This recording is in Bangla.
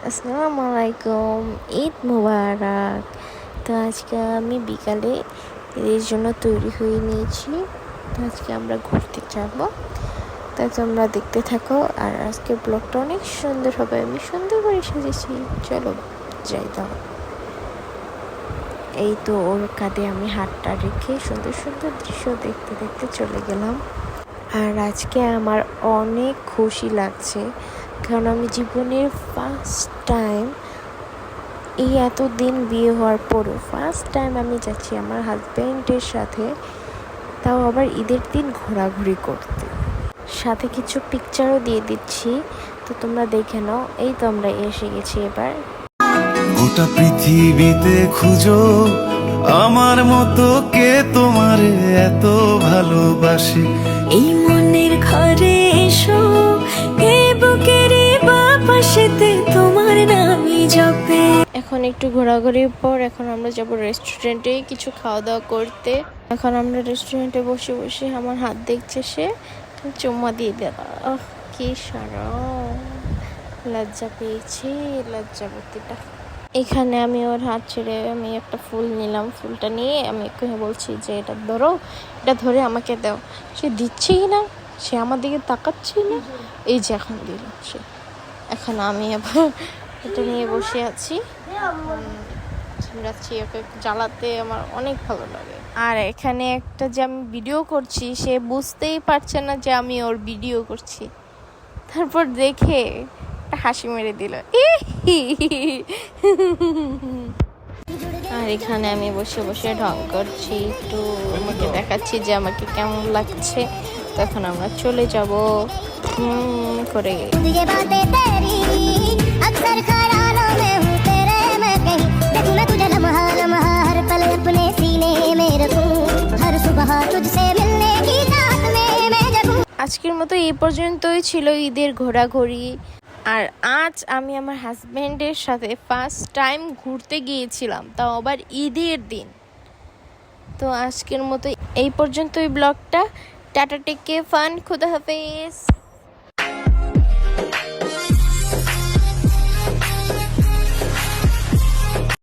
আসসালামু আলাইকুম, ঈদ মুবারক। তো আজকে আমি বিকালে এর জন্য তৈরি হয়ে নিয়েছি। তো আজকে আমরা ঘুরতে যাব, তাই তোমরা দেখতে থাকো। আর আজকে ব্লগটা অনেক সুন্দর হবে, আমি সুন্দর করে সাজেছি। চলো যাই দাও। এই তো ওর কাঁধে আমি হাতটা রেখে সুন্দর সুন্দর দৃশ্য দেখতে দেখতে চলে গেলাম। আর আজকে আমার অনেক খুশি লাগছে, কারণ আমি জীবনের ফার্স্ট টাইম, এই এতদিন বিয়ে হওয়ার পরও ফার্স্ট টাইম আমি যাচ্ছি আমার হাজব্যান্ডের সাথে, তাও আবার ঈদের দিন ঘোরাঘুরি করতে। সাথে কিছু পিকচারও দিয়ে দিচ্ছি, তো তোমরা দেখে নাও। এই তো আমরা এসে গেছি এবার। গোটা পৃথিবীতে খুঁজো আমার মতো কে তোমার এত ভালোবাসে। এই মনের ঘরে এসো, এ বুকের বাপাশেতে তোমার নামই জপে। এখন একটু ঘোরাঘুরির পর এখন আমরা যাব রেস্টুরেন্টে কিছু খাওয়া দাওয়া করতে। এখন আমরা রেস্টুরেন্টে বসে বসে আমার হাত দেখছে, সে চুম্মা দিয়ে দিল। কি সরম, লজ্জা পেয়েছি, লজ্জাবতীটা। এখানে আমি ওর হাত ছেড়ে আমি একটা ফুল নিলাম। ফুলটা নিয়ে আমি ওকে বলছি যে এটা ধরো, এটা ধরে আমাকে দাও। সে দিচ্ছেই না, সে আমার দিকে তাকাচ্ছেই না। এই যে এখন দিল সে। এখন আমি আবার এটা নিয়ে বসে আছি, যাচ্ছি। ওকে জ্বালাতে আমার অনেক ভালো লাগে। আর এখানে একটা যে আমি ভিডিও করছি, সে বুঝতেই পারছে না যে আমি ওর ভিডিও করছি। তারপর দেখে হাসি মেরে দিল। আর এখানে আমি বসে বসে ঢং করছি, একটু আমাকে দেখাচ্ছি যে আমাকে কেমন লাগছে। তখন আমরা চলে যাব করে। আজকের মতো এই পর্যন্তই ছিল ঈদের ঘোরাঘুরি। আর আজ আমি আমার হাজব্যান্ডের সাথে ফার্স্ট টাইম ঘুরতে গিয়েছিলাম, তাও আবার ঈদের দিন। তো আজকের মতো এই পর্যন্তই ব্লগটা। টাটা, টেক কেয়ার, ফান, খুদা হাফেজ।